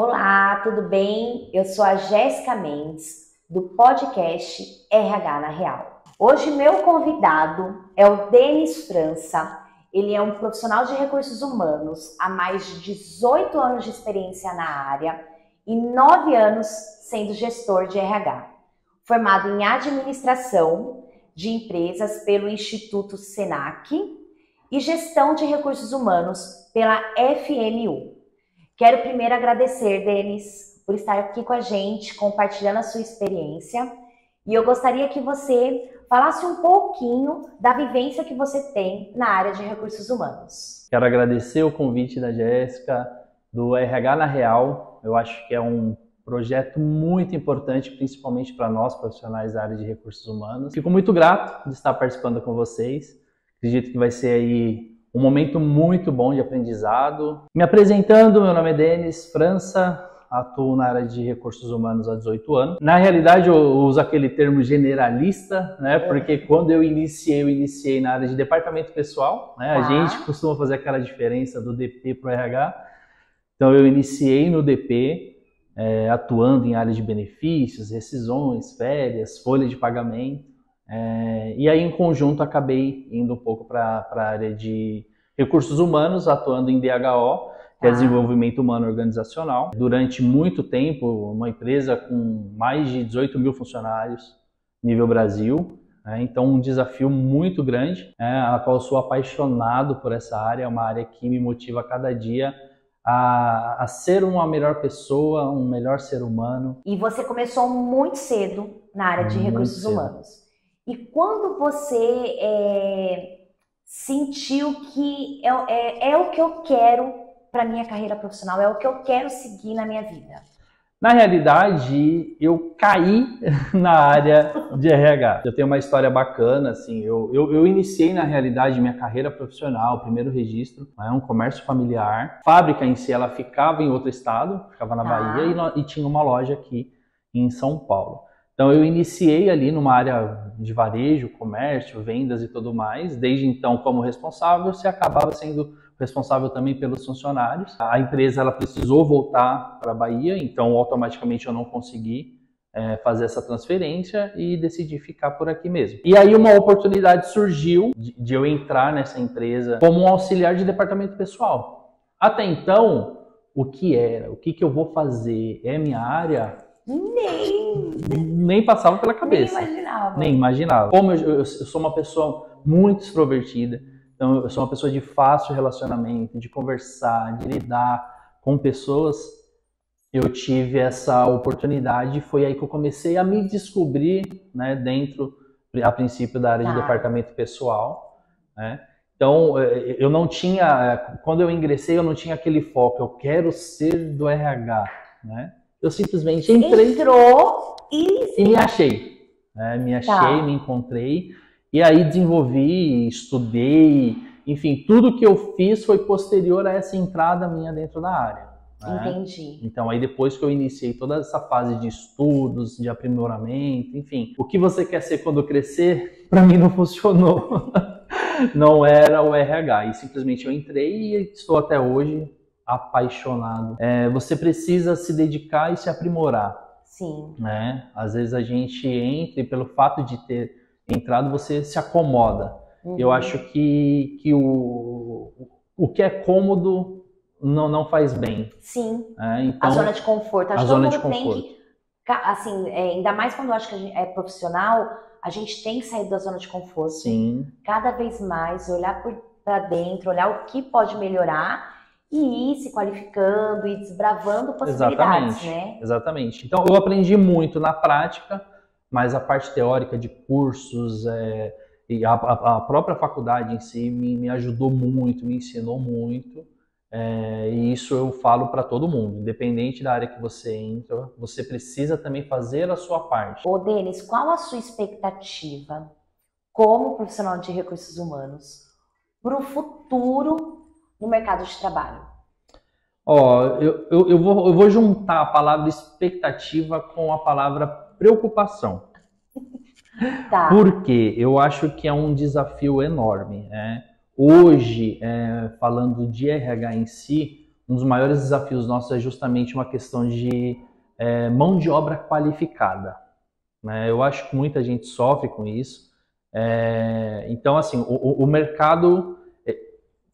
Olá, tudo bem? Eu sou a Jéssica Mendes, do podcast RH na Real. Hoje meu convidado é o Denis França. Ele é um profissional de recursos humanos há mais de 18 anos de experiência na área e 9 anos sendo gestor de RH. Formado em administração de empresas pelo Instituto Senac e gestão de recursos humanos pela FMU. Quero primeiro agradecer, Denis, por estar aqui com a gente, compartilhando a sua experiência. E eu gostaria que você falasse um pouquinho da vivência que você tem na área de recursos humanos. Quero agradecer o convite da Jéssica, do RH na Real. Eu acho que é um projeto muito importante, principalmente para nós, profissionais da área de recursos humanos. Fico muito grato de estar participando com vocês. Acredito que vai ser aí um momento muito bom de aprendizado. Me apresentando, meu nome é Denis França, atuo na área de recursos humanos há 18 anos. Na realidade, eu uso aquele termo generalista, né? Porque quando eu iniciei na área de departamento pessoal, né? A gente costuma fazer aquela diferença do DP para o RH. Então, eu iniciei no DP, atuando em área de benefícios, rescisões, férias, folha de pagamento. E aí, em conjunto, acabei indo um pouco para a área de recursos humanos, atuando em DHO, que é Desenvolvimento Humano Organizacional. Durante muito tempo, uma empresa com mais de 18 mil funcionários, nível Brasil. Então, um desafio muito grande, a qual eu sou apaixonado por essa área. É uma área que me motiva a cada dia a ser uma melhor pessoa, um melhor ser humano. E você começou muito cedo na área de recursos humanos. E quando você sentiu que é o que eu quero para minha carreira profissional, é o que eu quero seguir na minha vida? Na realidade, eu caí na área de RH. Eu tenho uma história bacana, assim, eu iniciei na realidade minha carreira profissional, primeiro registro, um comércio familiar. A fábrica em si, ela ficava em outro estado, ficava na Bahia e tinha uma loja aqui em São Paulo. Então eu iniciei ali numa área de varejo, comércio, vendas e tudo mais. Desde então, como responsável, você acabava sendo responsável também pelos funcionários. A empresa ela precisou voltar para a Bahia, então automaticamente eu não consegui fazer essa transferência e decidi ficar por aqui mesmo. E aí uma oportunidade surgiu de eu entrar nessa empresa como um auxiliar de departamento pessoal. Até então, o que eu vou fazer? É minha área? Nem passava pela cabeça. Nem imaginava. Como eu sou uma pessoa muito extrovertida, então eu sou uma pessoa de fácil relacionamento, de conversar, de lidar com pessoas, eu tive essa oportunidade e foi aí que eu comecei a me descobrir, né, dentro, a princípio, da área de departamento pessoal, né? Então, eu não tinha, quando eu ingressei, eu não tinha aquele foco, eu quero ser do RH, né? Eu simplesmente entrei e me achei. Me achei, me encontrei. E aí desenvolvi, estudei, enfim, tudo que eu fiz foi posterior a essa entrada minha dentro da área. Entendi. Então aí depois que eu iniciei toda essa fase de estudos, de aprimoramento, enfim. O que você quer ser quando crescer, para mim não funcionou. Não era o RH. E simplesmente eu entrei e estou até hoje apaixonado. Você precisa se dedicar e se aprimorar. Sim. Né? Às vezes a gente entra e pelo fato de ter entrado você se acomoda. Eu acho que o que é cômodo não faz bem. Sim. Então, a zona de conforto. A zona de conforto. Tem que, assim, ainda mais quando eu acho que a gente é profissional, a gente tem que sair da zona de conforto. Sim. Cada vez mais olhar para dentro, olhar o que pode melhorar e ir se qualificando e desbravando possibilidades, né? Exatamente. Então, eu aprendi muito na prática, mas a parte teórica de cursos e a própria faculdade em si me ajudou muito, me ensinou muito. E isso eu falo para todo mundo, independente da área que você entra, você precisa também fazer a sua parte. Ô, Denis, qual a sua expectativa como profissional de recursos humanos para o futuro no mercado de trabalho? Eu vou juntar a palavra expectativa com a palavra preocupação. Porque eu acho que é um desafio enorme. Hoje, falando de RH em si, um dos maiores desafios nossos é justamente uma questão de mão de obra qualificada, né? Eu acho que muita gente sofre com isso. Então, assim, o mercado,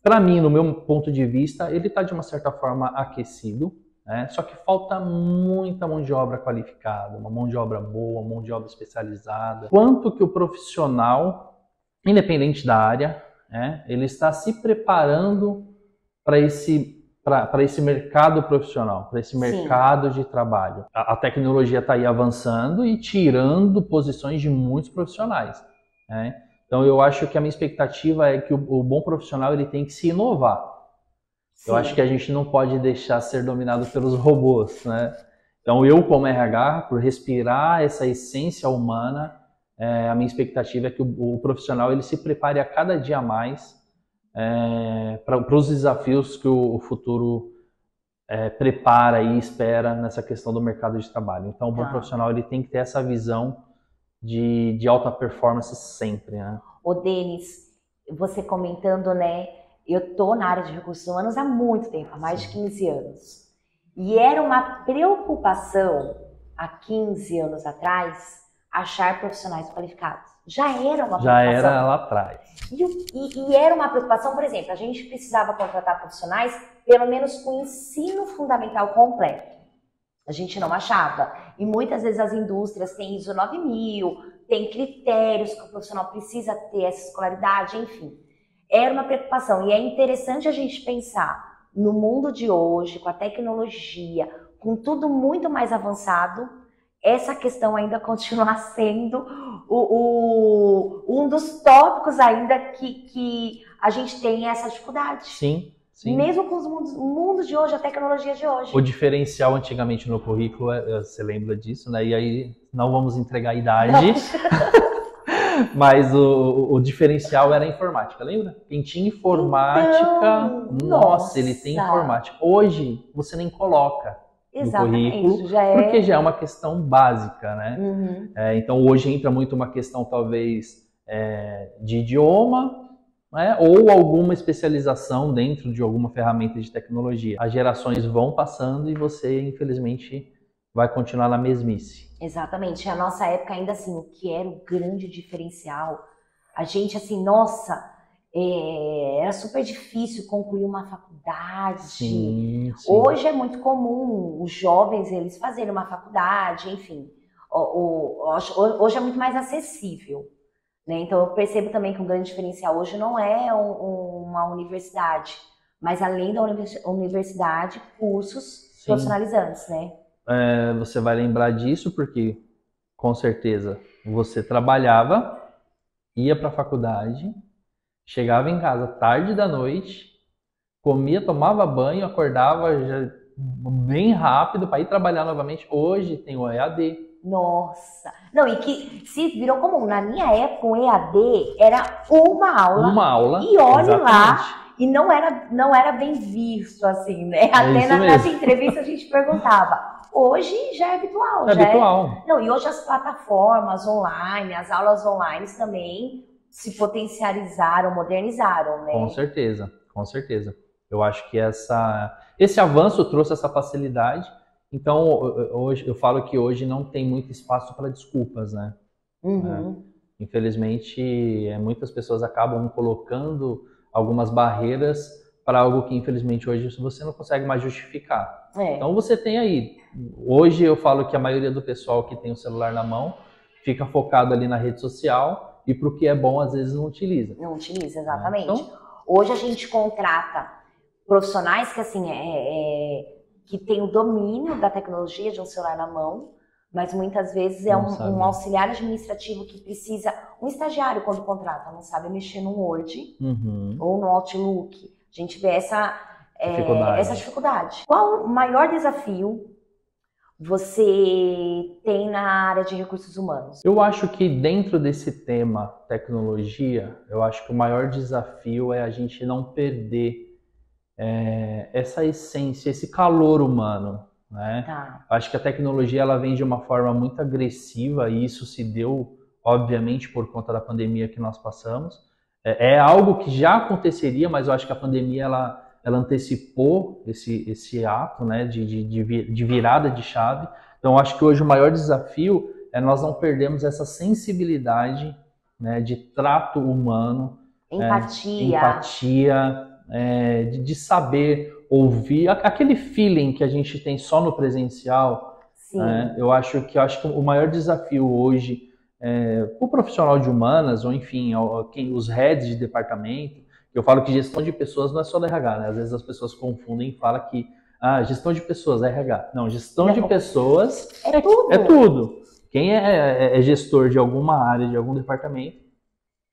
para mim, no meu ponto de vista, ele está de uma certa forma aquecido, né? Só que falta muita mão de obra qualificada, uma mão de obra boa, uma mão de obra especializada. Quanto que o profissional, independente da área, né, ele está se preparando para esse mercado profissional, para esse mercado de trabalho. A tecnologia está aí avançando e tirando posições de muitos profissionais, né? Então eu acho que a minha expectativa é que o bom profissional ele tem que se inovar. Sim. Eu acho que a gente não pode deixar ser dominado pelos robôs, né? Então eu, como RH, por respirar essa essência humana, a minha expectativa é que o profissional ele se prepare a cada dia mais para os desafios que o futuro prepara e espera nessa questão do mercado de trabalho. Então o bom profissional ele tem que ter essa visão de alta performance sempre, né? Ô Denis, você comentando, né? Eu tô na área de recursos humanos há muito tempo, há mais de 15 anos. E era uma preocupação, há 15 anos atrás, achar profissionais qualificados. Já era uma preocupação. Já era lá atrás. E era uma preocupação, por exemplo, a gente precisava contratar profissionais, pelo menos com ensino fundamental completo. A gente não achava. E muitas vezes as indústrias têm ISO 9000, tem critérios que o profissional precisa ter essa escolaridade, enfim. Era uma preocupação. E é interessante a gente pensar no mundo de hoje, com a tecnologia, com tudo muito mais avançado, essa questão ainda continua sendo um dos tópicos ainda que a gente tem essa dificuldade. Sim. Sim. Mesmo com o mundo de hoje, a tecnologia de hoje. O diferencial antigamente no currículo, você lembra disso, né? E aí não vamos entregar a idade, mas o diferencial era a informática, lembra? Quem tinha informática, então, nossa, ele tem informática. Hoje você nem coloca no currículo, porque já é uma questão básica, né? Uhum. Então hoje entra muito uma questão talvez de idioma, né, ou alguma especialização dentro de alguma ferramenta de tecnologia. As gerações vão passando e você, infelizmente, vai continuar na mesmice. Exatamente. A nossa época, ainda assim, o que era o grande diferencial, a gente, assim, nossa, era super difícil concluir uma faculdade. Sim. Hoje é muito comum os jovens, eles fazerem uma faculdade, enfim. Hoje é muito mais acessível. Né? Então eu percebo também que um grande diferencial hoje não é uma universidade, mas além da universidade, cursos profissionalizantes, né? Você vai lembrar disso porque, com certeza, você trabalhava, ia para a faculdade, chegava em casa tarde da noite, comia, tomava banho, acordava já bem rápido para ir trabalhar novamente. Hoje tem o EAD. Nossa! Não, e que se virou comum. Na minha época, o EAD era uma aula. Uma aula. E olhe exatamente. lá, e não era bem visto, assim, né? Até nas entrevistas a gente perguntava. Hoje já é habitual. Habitual. Não, e hoje as plataformas online, as aulas online também se potencializaram, modernizaram, né? Com certeza, com certeza. Eu acho que esse avanço trouxe essa facilidade. Então, hoje, eu falo que hoje não tem muito espaço para desculpas, né? Uhum. Infelizmente, muitas pessoas acabam colocando algumas barreiras para algo que, infelizmente, hoje você não consegue mais justificar. Então, você tem aí... Hoje, eu falo que a maioria do pessoal que tem o celular na mão fica focado ali na rede social e para o que é bom, às vezes, não utiliza. Não utiliza, exatamente. Então, hoje a gente contrata profissionais que, assim, que tem o domínio da tecnologia de um celular na mão, mas muitas vezes é um auxiliar administrativo que precisa, um estagiário quando contrata, não sabe mexer no Word ou no Outlook. A gente vê essa dificuldade. Qual o maior desafio você tem na área de recursos humanos? Eu acho que dentro desse tema tecnologia, eu acho que o maior desafio é a gente não perder essa essência, esse calor humano, né? Acho que a tecnologia ela vem de uma forma muito agressiva e isso se deu, obviamente, por conta da pandemia que nós passamos. É algo que já aconteceria, mas eu acho que a pandemia ela ela antecipou esse ato, né, de virada de chave. Então, eu acho que hoje o maior desafio é nós não perdermos essa sensibilidade, né, de trato humano, empatia, de saber ouvir, aquele feeling que a gente tem só no presencial. Sim. Eu acho que o maior desafio hoje, o profissional de humanas, ou enfim, os heads de departamento, eu falo que gestão de pessoas não é só da RH, né? Às vezes as pessoas confundem e falam que gestão de pessoas é RH. Não, gestão de pessoas é tudo. Quem é gestor de alguma área, de algum departamento,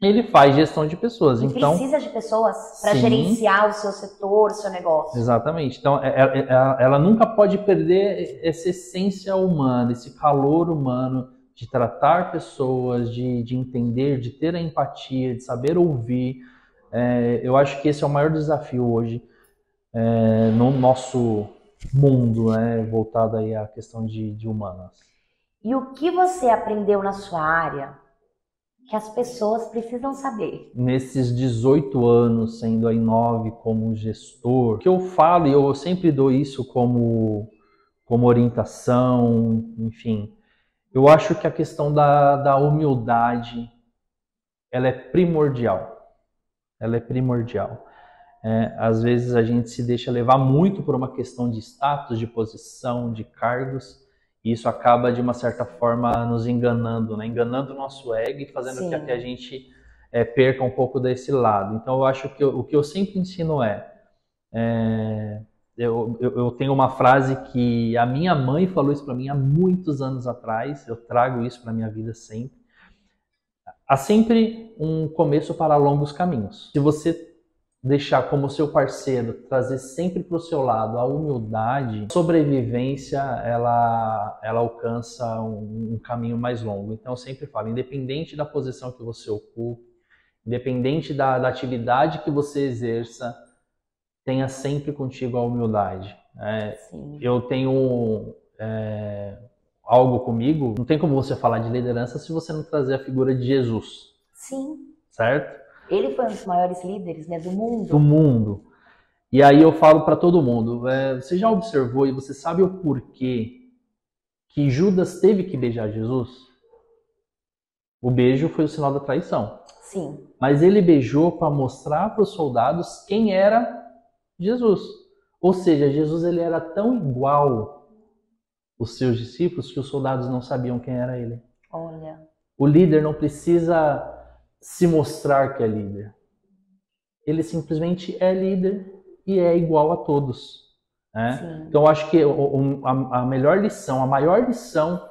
ele faz gestão de pessoas. Então precisa de pessoas para gerenciar o seu setor, o seu negócio. Exatamente. Então, ela nunca pode perder essa essência humana, esse calor humano de tratar pessoas, de entender, de ter a empatia, de saber ouvir. Eu acho que esse é o maior desafio hoje no nosso mundo, né, voltado aí à questão de humanas. E o que você aprendeu na sua área que as pessoas precisam saber? Nesses 18 anos, sendo aí 9 como gestor, o que eu falo, e eu sempre dou isso como orientação, enfim, eu acho que a questão da humildade, ela é primordial. Ela é primordial. Às vezes a gente se deixa levar muito por uma questão de status, de posição, de cargos, e isso acaba, de uma certa forma, nos enganando, né? Enganando o nosso ego e fazendo com que a gente perca um pouco desse lado. Então, eu acho que o que eu sempre ensino eu tenho uma frase que a minha mãe falou isso para mim há muitos anos atrás, eu trago isso para a minha vida sempre. Há sempre um começo para longos caminhos. Se você deixar como seu parceiro, trazer sempre para o seu lado a humildade, a sobrevivência, ela alcança um caminho mais longo. Então eu sempre falo, independente da posição que você ocupe, independente da atividade que você exerça, tenha sempre contigo a humildade. Eu tenho algo comigo, não tem como você falar de liderança se você não trazer a figura de Jesus. Sim. Certo? Ele foi um dos maiores líderes, né, do mundo. Do mundo. E aí eu falo para todo mundo, você já observou e você sabe o porquê que Judas teve que beijar Jesus? O beijo foi o sinal da traição. Sim. Mas ele beijou para mostrar para os soldados quem era Jesus. Ou seja, Jesus ele era tão igual os seus discípulos que os soldados não sabiam quem era ele. Olha. O líder não precisa se mostrar que é líder. Ele simplesmente é líder e é igual a todos. Né? Então, eu acho que a melhor lição, a maior lição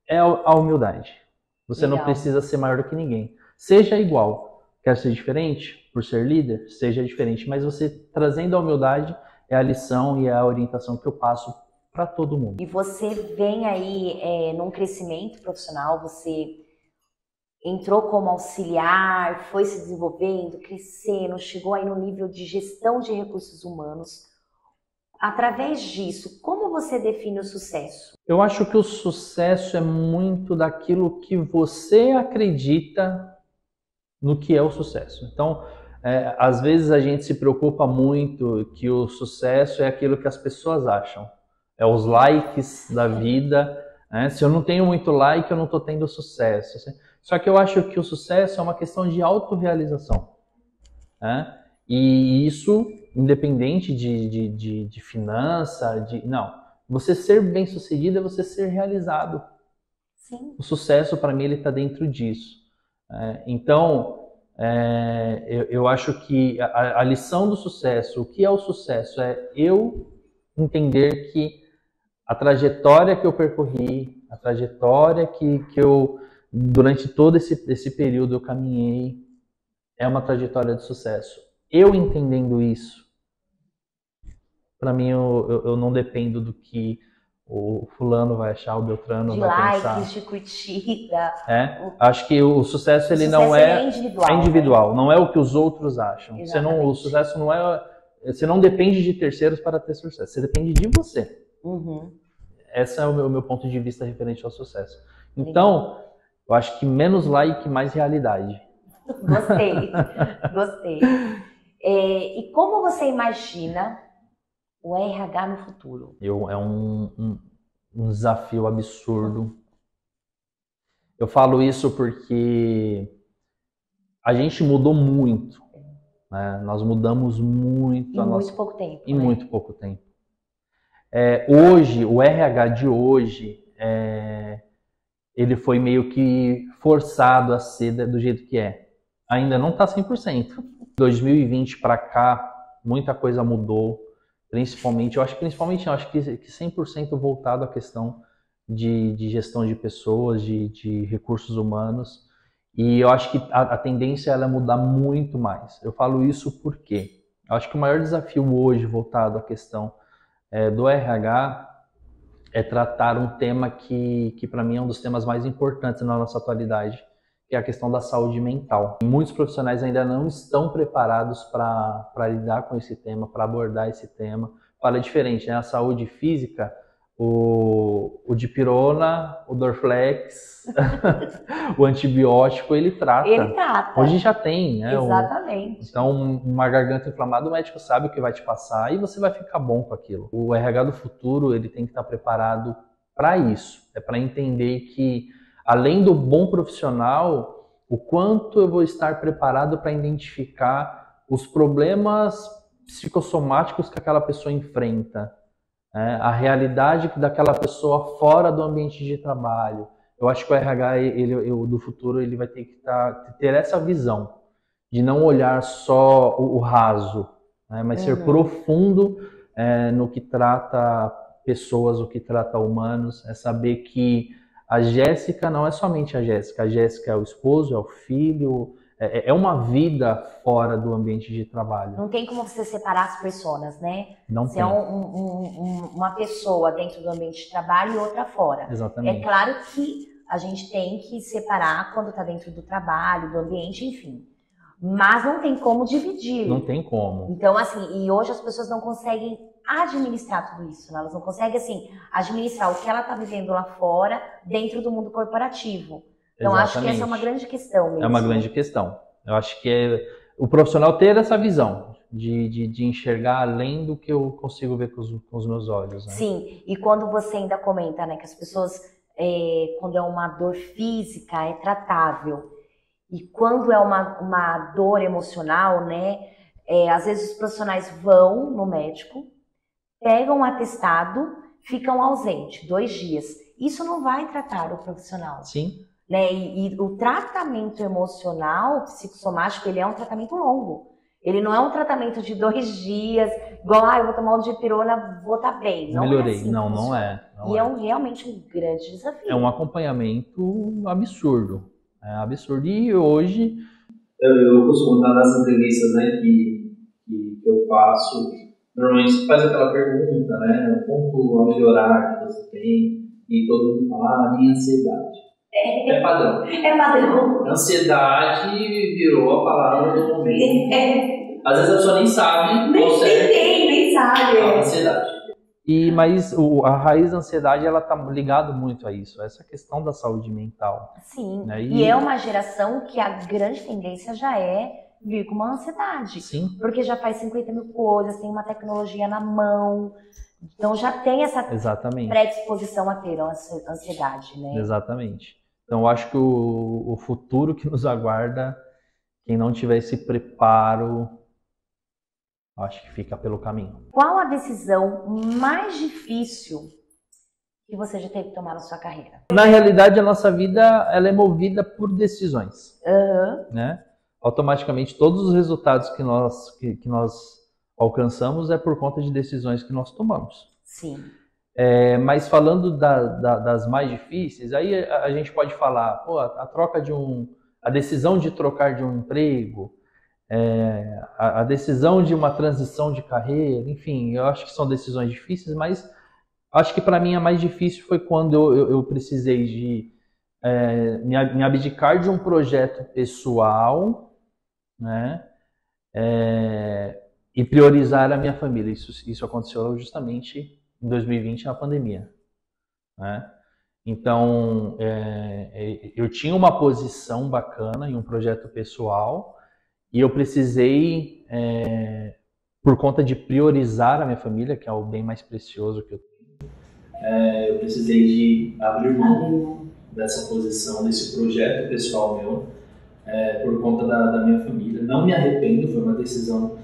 é a humildade. Você não precisa ser maior do que ninguém. Seja igual. Quer ser diferente? Por ser líder? Seja diferente. Mas você trazendo a humildade é a lição e a orientação que eu passo para todo mundo. E você vem aí num crescimento profissional, você entrou como auxiliar, foi se desenvolvendo, crescendo, chegou aí no nível de gestão de recursos humanos. Através disso, como você define o sucesso? Eu acho que o sucesso é muito daquilo que você acredita no que é o sucesso. Então, às vezes a gente se preocupa muito que o sucesso é aquilo que as pessoas acham. É os likes da vida. Né? Se eu não tenho muito like, eu não estou tendo sucesso. Só que eu acho que o sucesso é uma questão de autorrealização. Né? E isso, independente de finança, não. Você ser bem-sucedido é você ser realizado. Sim. O sucesso, para mim, ele está dentro disso. Então, eu acho que a lição do sucesso, o que é o sucesso? É eu entender que a trajetória que eu percorri, a trajetória que eu, durante todo esse período eu caminhei, é uma trajetória de sucesso. Eu entendendo isso, para mim eu não dependo do que o fulano vai achar, o Beltrano vai pensar. De likes, de curtida. Acho que o sucesso ele não é individual, não é o que os outros acham. O sucesso não é... Você não depende de terceiros para ter sucesso, você depende de você. Uhum. Esse é o meu ponto de vista referente ao sucesso. Então, eu acho que menos like, mais realidade. Gostei, gostei. E como você imagina o RH no futuro? É um desafio absurdo. Eu falo isso porque a gente mudou muito, né? Nós mudamos muito em muito pouco tempo. Em muito pouco tempo. Hoje, o RH de hoje, ele foi meio que forçado a ser do jeito que é. Ainda não está 100%. 2020 para cá, muita coisa mudou. Principalmente, eu acho que 100% voltado à questão de gestão de pessoas, de recursos humanos. E eu acho que a tendência é mudar muito mais. Eu falo isso porque eu acho que o maior desafio hoje voltado à questão do RH é tratar um tema que para mim é um dos temas mais importantes na nossa atualidade, que é a questão da saúde mental. Muitos profissionais ainda não estão preparados para lidar com esse tema, para abordar esse tema. Fala diferente, né? A saúde física, o dipirona, o Dorflex, o antibiótico, ele trata. Ele trata. Hoje já tem, né? Exatamente. Então, uma garganta inflamada, o médico sabe o que vai te passar e você vai ficar bom com aquilo. O RH do futuro, ele tem que estar preparado para isso. É para entender que, além do bom profissional, o quanto eu vou estar preparado para identificar os problemas psicossomáticos que aquela pessoa enfrenta, a realidade daquela pessoa fora do ambiente de trabalho. Eu acho que o RH do futuro ele vai ter que ter essa visão de não olhar só o raso, né, mas ser profundo no que trata pessoas, o que trata humanos, é saber que a Jéssica não é somente a Jéssica é o esposo, é o filho, é uma vida fora do ambiente de trabalho. Não tem como você separar as pessoas, né? Não você tem. É uma pessoa dentro do ambiente de trabalho e outra fora. Exatamente. É claro que a gente tem que separar quando está dentro do trabalho, do ambiente, enfim. Mas não tem como dividir. Não tem como. Então, assim, e hoje as pessoas não conseguem administrar tudo isso, né? Elas não conseguem, assim, administrar o que ela está vivendo lá fora dentro do mundo corporativo. Então, Exatamente. acho que essa é uma grande questão mesmo. É uma grande questão. Eu acho que é o profissional ter essa visão de enxergar além do que eu consigo ver com os meus olhos. Né? Sim, e quando você ainda comenta, né, que as pessoas, quando é uma dor física, é tratável. E quando é uma dor emocional, né, às vezes os profissionais vão no médico, pegam um atestado, ficam ausentes 2 dias. Isso não vai tratar o profissional. Sim. Né? E o tratamento emocional, psicossomático, ele é um tratamento longo. Ele não é um tratamento de 2 dias, igual, eu vou tomar um dipirona, vou estar bem. Não melhorei. É assim, não é. E é realmente um grande desafio. É um acompanhamento absurdo. É absurdo. E hoje, eu costumo estar nas entrevistas, né, que eu faço, normalmente você faz aquela pergunta, né, o ponto a melhorar que você tem, e todo mundo fala, a minha ansiedade. É padrão. É padrão. Ansiedade virou a palavra do momento. Às vezes a pessoa nem sabe. Nem sabe. Ansiedade. Mas a raiz da ansiedade, ela tá ligada muito a isso, a essa questão da saúde mental. Sim, né? E é uma geração que a grande tendência já é vir com uma ansiedade. Sim. Porque já faz 50 mil coisas, tem uma tecnologia na mão, então já tem essa predisposição a ter a ansiedade, né? Exatamente. Então eu acho que o futuro que nos aguarda, quem não tiver esse preparo, acho que fica pelo caminho. Qual a decisão mais difícil que você já teve que tomar na sua carreira? Na realidade, a nossa vida ela é movida por decisões. Né? Automaticamente, todos os resultados que nós alcançamos é por conta de decisões que nós tomamos. Sim. Mas falando das mais difíceis, aí a gente pode falar, pô, a decisão de trocar de um emprego, a decisão de uma transição de carreira, enfim, eu acho que são decisões difíceis, mas acho que para mim a mais difícil foi quando eu precisei de me abdicar de um projeto pessoal, né, e priorizar a minha família. Isso aconteceu justamente em 2020, na pandemia. Né? Então, eu tinha uma posição bacana em um projeto pessoal E eu precisei, por conta de priorizar a minha família, que é o bem mais precioso que eu tenho, eu precisei de abrir mão dessa posição, desse projeto pessoal meu, por conta da minha família. Não me arrependo, foi uma decisão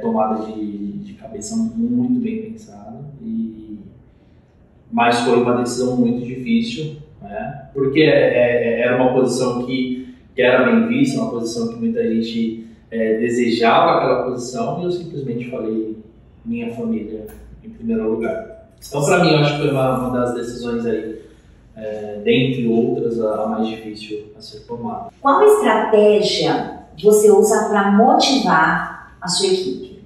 tomada de cabeça muito bem pensada, mas foi uma decisão muito difícil, né? Porque era uma posição que era bem vista, uma posição que muita gente desejava aquela posição, e eu simplesmente falei minha família em primeiro lugar. Então, para mim, eu acho que foi uma das decisões aí, dentre outras, a mais difícil a ser tomada. Qual estratégia você usa para motivar a sua equipe?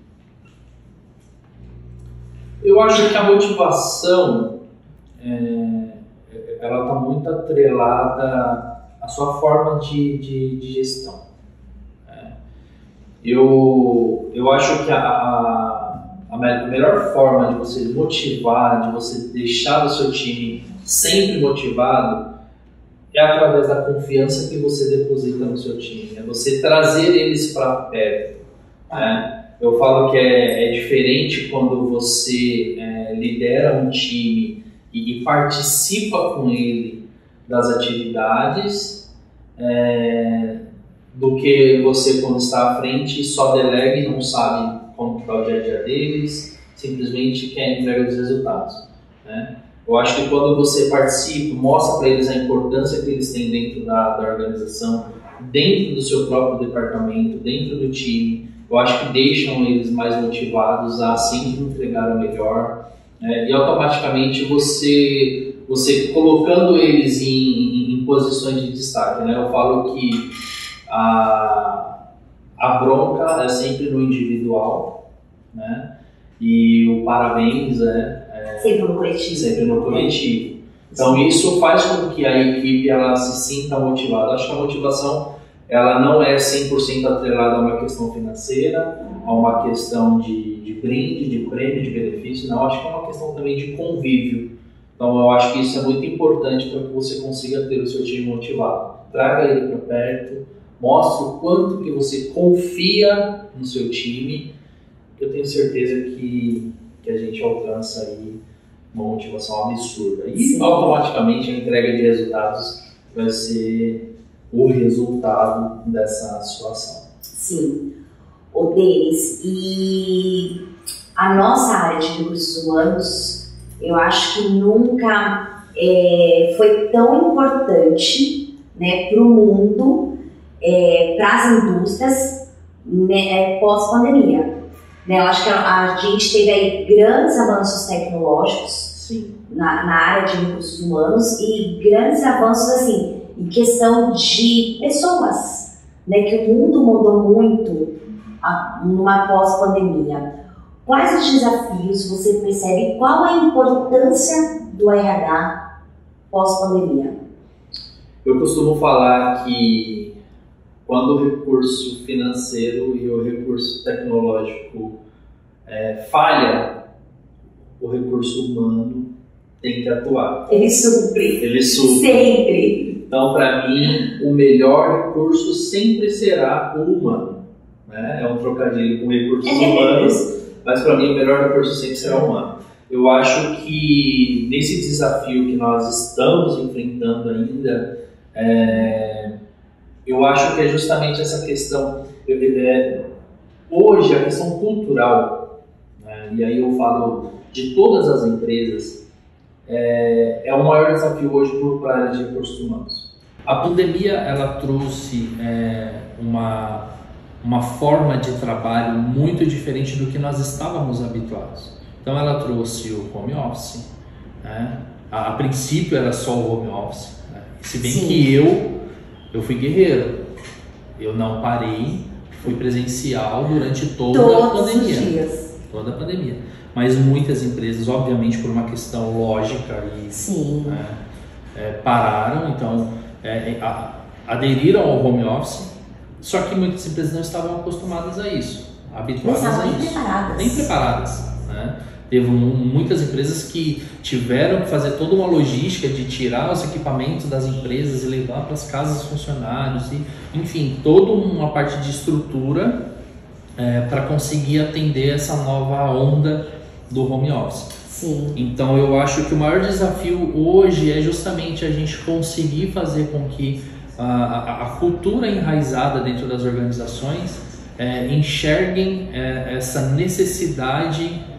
Eu acho que a motivação ela está muito atrelada à sua forma de gestão. Eu acho que a melhor forma de você motivar, de você deixar o seu time sempre motivado, é através da confiança que você deposita no seu time. É você trazer eles para perto. Eu falo que é diferente quando você lidera um time e participa com ele das atividades, do que você, quando está à frente, só delega e não sabe como está o dia a dia deles, simplesmente quer a entrega dos resultados, né? Eu acho que quando você participa, mostra para eles a importância que eles têm dentro da organização, dentro do seu próprio departamento, dentro do time, eu acho que deixam eles mais motivados a sempre entregar o melhor, e automaticamente você colocando eles em posições de destaque, né? Eu falo que a bronca é sempre no individual, né? E o parabéns sempre no coletivo. Sempre no coletivo. Então isso faz com que a equipe ela se sinta motivada. Acho que a motivação ela não é 100% atrelada a uma questão financeira, a uma questão de brinde, de prêmio, de benefício. Não, acho que é uma questão também de convívio. Então eu acho que isso é muito importante para que você consiga ter o seu time motivado. Traga ele para perto, mostre o quanto que você confia no seu time. Eu tenho certeza que a gente alcança aí uma motivação absurda. E sim, automaticamente a entrega de resultados vai ser o resultado dessa situação. Sim. Ô Denis, e a nossa área de recursos humanos, eu acho que nunca foi tão importante, né, para o mundo, para as indústrias, né, pós-pandemia. Né, eu acho que a gente teve aí grandes avanços tecnológicos, sim, na área de recursos humanos, e grandes avanços assim, em questão de pessoas, né, que o mundo mudou muito numa pós-pandemia. Quais os desafios você percebe? Qual a importância do RH pós-pandemia? Eu costumo falar que quando o recurso financeiro e o recurso tecnológico falha, o recurso humano tem que atuar. Ele supre. Sempre. Então, para mim, o melhor recurso sempre será o humano. Né? É um trocadilho com recursos humanos, mas para mim o melhor recurso sempre será o humano. Eu acho que nesse desafio que nós estamos enfrentando ainda, eu acho que é justamente essa questão, hoje a questão cultural, né, e aí eu falo de todas as empresas, é o maior desafio hoje para a área de recursos humanos. A pandemia ela trouxe uma forma de trabalho muito diferente do que nós estávamos habituados. Então ela trouxe o home office, né? A princípio era só o home office, né? Se bem Sim. que eu fui guerreiro, eu não parei, fui presencial durante toda a pandemia. Os dias. Toda a pandemia. Mas muitas empresas, obviamente por uma questão lógica, pararam, então aderiram ao home office, só que muitas empresas não estavam acostumadas a isso, habituadas a isso. Nem preparadas. Nem preparadas, né? Teve muitas empresas que tiveram que fazer toda uma logística de tirar os equipamentos das empresas e levar para as casas dos funcionários, e, enfim, toda uma parte de estrutura para conseguir atender essa nova onda do home office. Sim. Então eu acho que o maior desafio hoje é justamente a gente conseguir fazer com que a cultura enraizada dentro das organizações enxerguem essa necessidade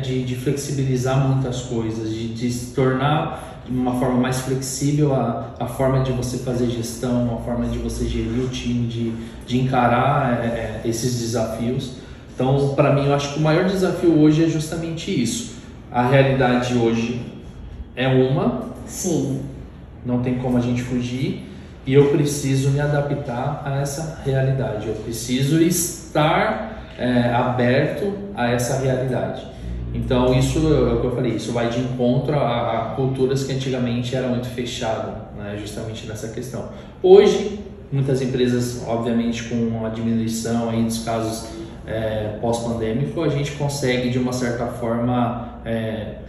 de flexibilizar muitas coisas, de se tornar de uma forma mais flexível a forma de você fazer gestão, a forma de você gerir o time, de encarar esses desafios. Então, para mim, eu acho que o maior desafio hoje é justamente isso. A realidade hoje é uma, sim, não tem como a gente fugir, e eu preciso me adaptar a essa realidade, eu preciso estar aberto a essa realidade. Então isso é o que eu falei, isso vai de encontro a culturas que antigamente eram muito fechadas, né, justamente nessa questão. Hoje, muitas empresas, obviamente com a diminuição aí dos casos pós-pandêmico, a gente consegue de uma certa forma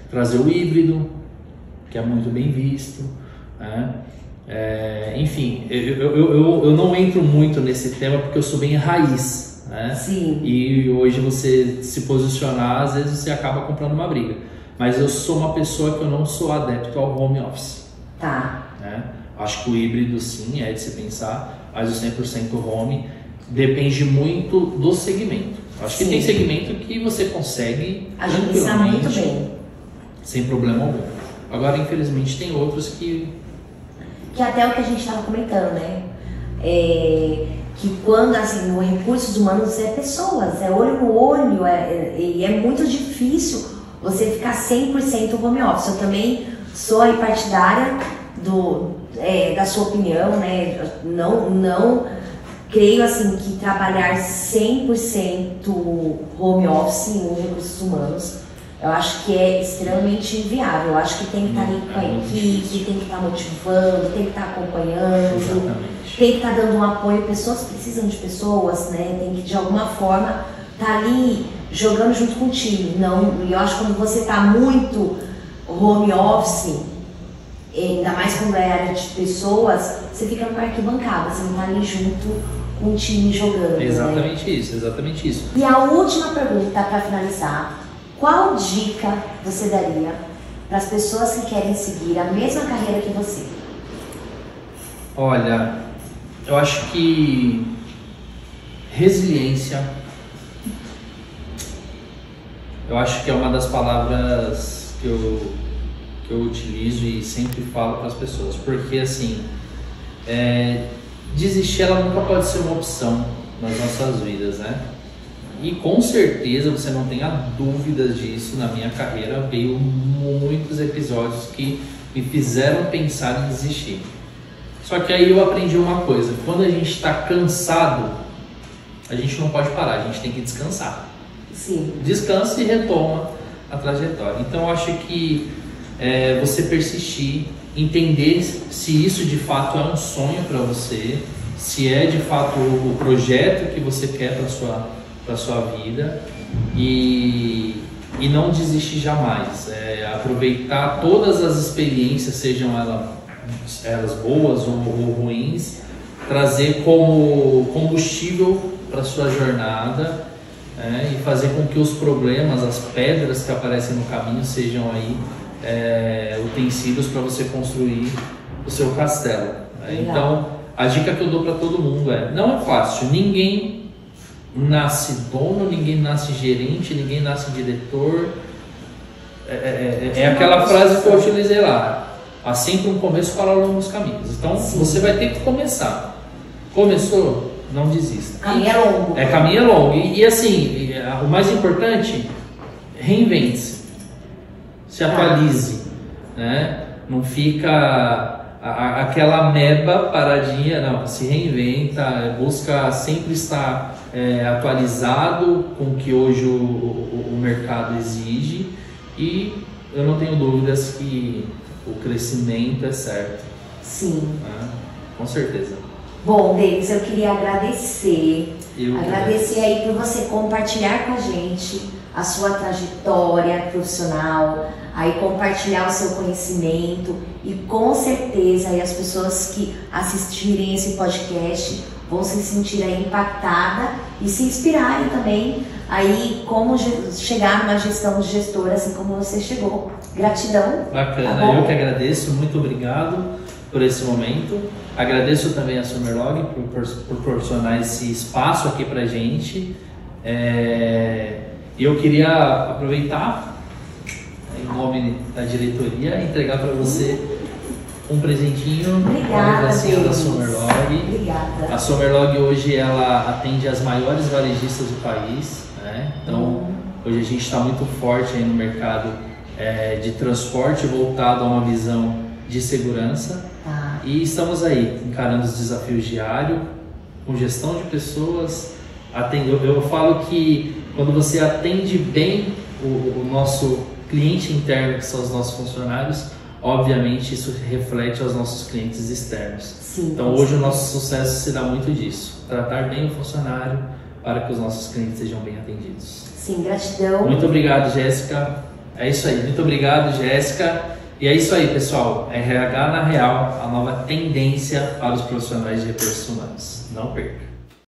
trazer o híbrido, que é muito bem visto, né? Enfim, eu não entro muito nesse tema porque eu sou bem raiz, né? Sim. E hoje você se posicionar, às vezes você acaba comprando uma briga, mas eu sou uma pessoa que eu não sou adepto ao home office. Tá. Né? Acho que o híbrido sim é de se pensar, mas o 100% home depende muito do segmento. Acho que tem segmento que você consegue administrar muito bem, sem problema algum. Agora, infelizmente, tem outros que até o que a gente estava comentando, né? Que quando, assim, no recursos humanos é pessoas, é olho no olho, e é muito difícil você ficar 100% home office. Eu também sou aí partidária da sua opinião, né? Não creio, assim, que trabalhar 100% home office em recursos humanos, eu acho que é extremamente inviável. Eu acho que tem que estar ali com a equipe, tem que estar motivando, tem que estar acompanhando, tem que estar dando um apoio. Pessoas precisam de pessoas, né? Tem que, de alguma forma, estar ali jogando junto com o time. E eu acho que quando você está muito home office, ainda mais quando é área de pessoas, você fica no arquibancada, você não está ali junto com o time jogando. Exatamente, né? Exatamente isso. E a última pergunta para finalizar: qual dica você daria para as pessoas que querem seguir a mesma carreira que você? Olha, eu acho que resiliência, eu acho que é uma das palavras que eu utilizo e sempre falo para as pessoas, porque assim, desistir ela nunca pode ser uma opção nas nossas vidas, né? E com certeza, você não tenha dúvidas disso, na minha carreira veio muitos episódios que me fizeram pensar em desistir. Só que aí eu aprendi uma coisa: quando a gente está cansado, a gente não pode parar, a gente tem que descansar. Sim. Descansa e retoma a trajetória. Então eu acho que você persistir, entender se isso de fato é um sonho para você, se é de fato o projeto que você quer para sua vida, e não desistir jamais. Aproveitar todas as experiências, sejam elas boas ou ruins, trazer como combustível para sua jornada, e fazer com que os problemas, as pedras que aparecem no caminho sejam aí utensílios para você construir o seu castelo. Então, a dica que eu dou para todo mundo não é fácil, ninguém nasce dono, ninguém nasce gerente, ninguém nasce diretor. Aquela frase que eu utilizei lá: há sempre um começo para longos caminhos. Então, você vai ter que começar. Começou? Não desista. Caminho é longo. Caminho é longo. E assim, o mais importante, reinvente-se. Se atualize, né? Não fica aquela ameba paradinha, não. Se reinventa, busca sempre estar atualizado com o que hoje o mercado exige, e eu não tenho dúvidas que o crescimento é certo. Sim. Com certeza. Bom, Denis, eu queria agradecer. Agradecer aí por você compartilhar com a gente a sua trajetória profissional, aí compartilhar o seu conhecimento e com certeza aí as pessoas que assistirem esse podcast vão se sentir aí impactadas e se inspirarem também aí como chegar numa gestão de gestor assim como você chegou. Gratidão. Bacana, tá eu que agradeço, muito obrigado por esse momento. Agradeço também a Summerlog por proporcionar esse espaço aqui pra gente. Eu queria aproveitar, em nome da diretoria, entregar para você um presentinho. Obrigada, da Summerlog. Obrigada. A Summerlog hoje ela atende as maiores varejistas do país, né? Então hoje a gente está muito forte aí no mercado de transporte voltado a uma visão de segurança. E estamos aí encarando os desafios diários, com gestão de pessoas. Eu falo que quando você atende bem o nosso cliente interno, que são os nossos funcionários, obviamente isso reflete aos nossos clientes externos. Sim, então hoje o nosso sucesso se dá muito disso, tratar bem o funcionário para que os nossos clientes sejam bem atendidos. Sim, gratidão. Muito obrigado, Jéssica. É isso aí, muito obrigado, Jéssica. E é isso aí, pessoal. RH na Real, a nova tendência para os profissionais de recursos humanos. Não perca.